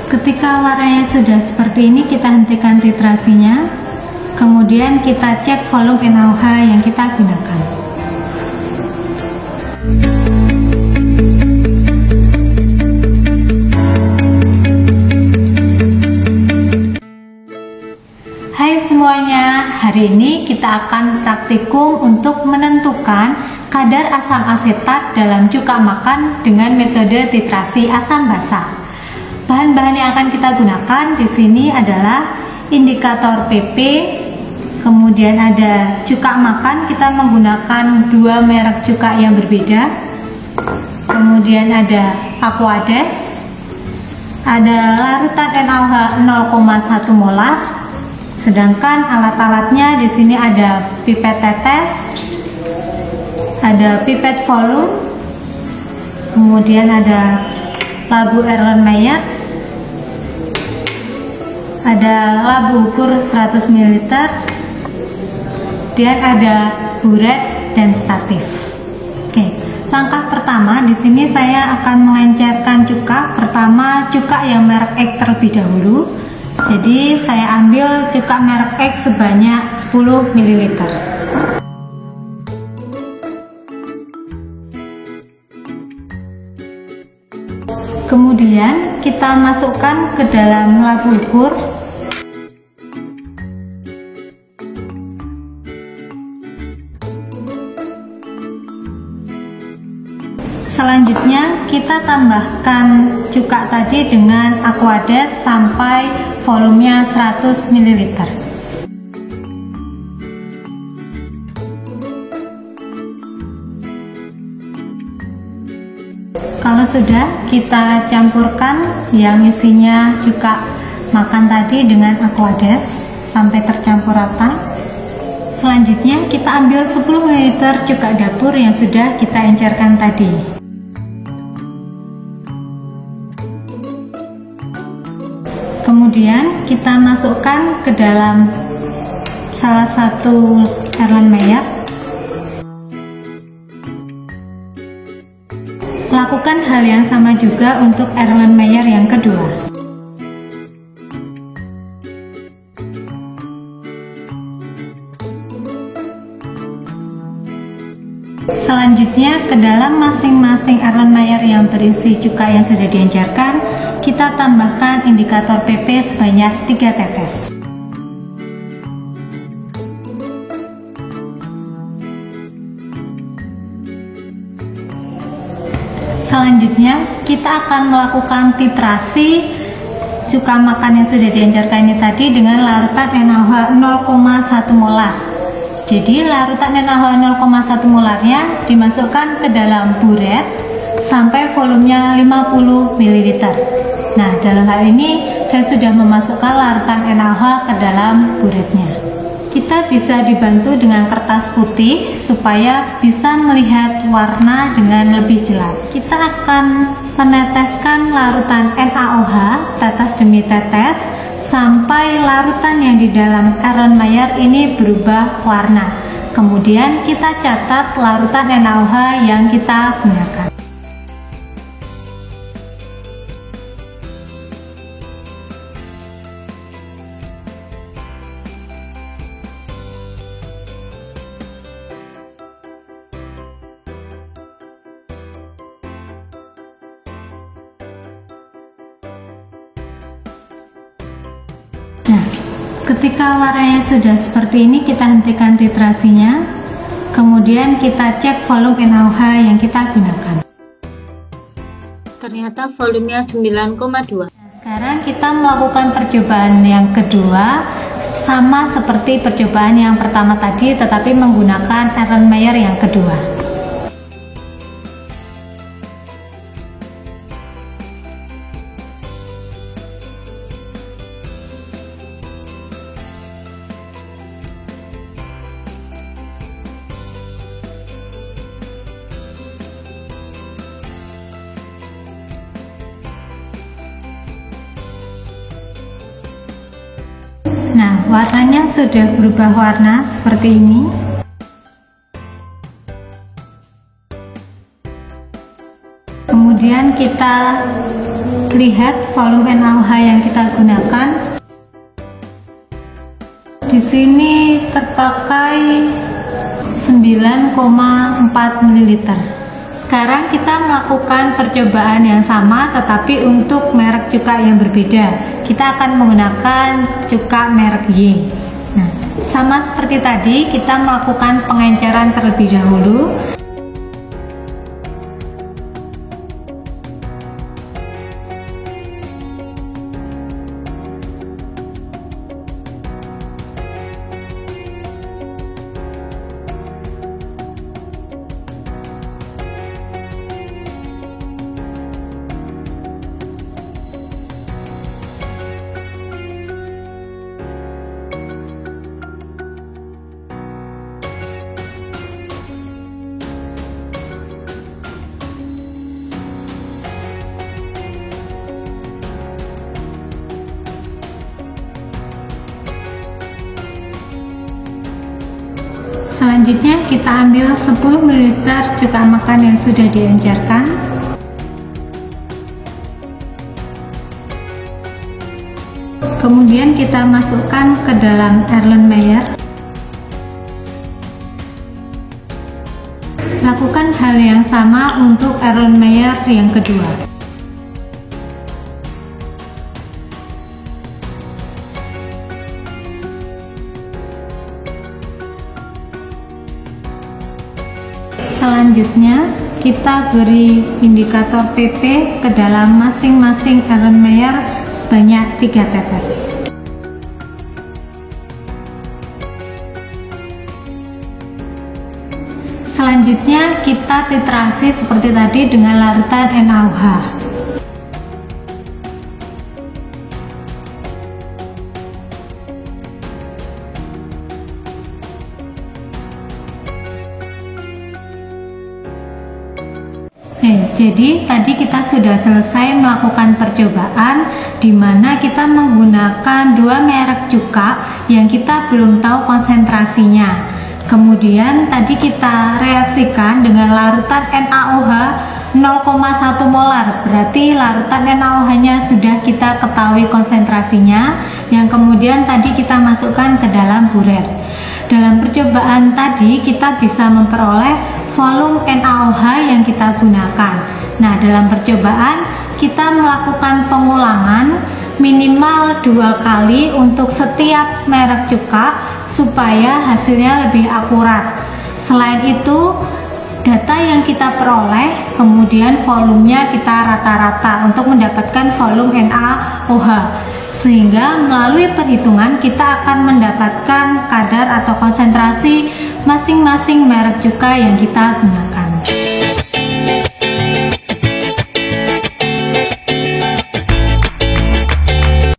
Ketika warnanya sudah seperti ini, kita hentikan titrasinya. Kemudian kita cek volume NaOH yang kita gunakan. Hai semuanya, hari ini kita akan praktikum untuk menentukan kadar asam asetat dalam cuka makan dengan metode titrasi asam basa. Bahan-bahan yang akan kita gunakan di sini adalah indikator PP, kemudian ada cuka makan, kita menggunakan dua merek cuka yang berbeda. Kemudian ada Aquades, ada larutan NaOH 0,1 molar. Sedangkan alat-alatnya di sini ada pipet tetes, ada pipet volume, kemudian ada labu Erlenmeyer, ada labu ukur 100 ml, dan ada buret dan statif. Oke, langkah pertama di sini saya akan melencerkan cuka. Pertama cuka yang merek X terlebih dahulu. Jadi saya ambil cuka merek X sebanyak 10 ml. Kemudian kita masukkan ke dalam labu ukur. Selanjutnya kita tambahkan cuka tadi dengan Aquades sampai volumenya 100 ml. Kalau sudah, kita campurkan yang isinya cuka makan tadi dengan Aquades sampai tercampur rata. Selanjutnya kita ambil 10 ml cuka dapur yang sudah kita encerkan tadi. Kemudian kita masukkan ke dalam salah satu Erlenmeyer. Lakukan hal yang sama juga untuk Erlenmeyer yang kedua. Selanjutnya ke dalam masing-masing Erlenmeyer yang berisi cuka yang sudah diencerkan, kita tambahkan indikator PP sebanyak 3 tetes. Selanjutnya kita akan melakukan titrasi cuka makan yang sudah diencerkan ini tadi dengan larutan NaOH 0,1 molar. Jadi larutan NaOH 0,1 molarnya dimasukkan ke dalam buret sampai volumenya 50 ml. Nah, dalam hal ini saya sudah memasukkan larutan NaOH ke dalam buretnya. Kita bisa dibantu dengan kertas putih supaya bisa melihat warna dengan lebih jelas. Kita akan meneteskan larutan NaOH tetes demi tetes sampai larutan yang di dalam Erlenmeyer ini berubah warna. Kemudian kita catat larutan NaOH yang kita gunakan. Nah, ketika warnanya sudah seperti ini, kita hentikan titrasinya. Kemudian kita cek volume NaOH yang kita gunakan. Ternyata volumenya 9,2. Nah, sekarang kita melakukan percobaan yang kedua, sama seperti percobaan yang pertama tadi, tetapi menggunakan Erlenmeyer yang kedua. Nah, warnanya sudah berubah warna seperti ini. Kemudian kita lihat volume NaOH yang kita gunakan. Di sini terpakai 9,4 ml. Sekarang kita melakukan percobaan yang sama tetapi untuk merek cuka yang berbeda. Kita akan menggunakan cuka merek Y. Nah, sama seperti tadi, kita melakukan pengenceran terlebih dahulu. Selanjutnya kita ambil 10 ml cuka makan yang sudah diencerkan. Kemudian kita masukkan ke dalam Erlenmeyer. Lakukan hal yang sama untuk Erlenmeyer yang kedua. Selanjutnya kita beri indikator PP ke dalam masing-masing Erlenmeyer sebanyak 3 tetes. Selanjutnya kita titrasi seperti tadi dengan larutan NaOH. Jadi tadi kita sudah selesai melakukan percobaan di mana kita menggunakan 2 merek cuka yang kita belum tahu konsentrasinya. Kemudian tadi kita reaksikan dengan larutan NaOH 0,1 molar, berarti larutan NaOH-nya sudah kita ketahui konsentrasinya, yang kemudian tadi kita masukkan ke dalam burer. Dalam percobaan tadi kita bisa memperoleh volume NaOH yang kita gunakan. Nah, dalam percobaan kita melakukan pengulangan minimal 2 kali untuk setiap merek cuka supaya hasilnya lebih akurat. Selain itu, data yang kita peroleh kemudian volumenya kita rata-rata untuk mendapatkan volume NaOH, sehingga melalui perhitungan kita akan mendapatkan kadar atau konsentrasi masing-masing merek cuka yang kita gunakan.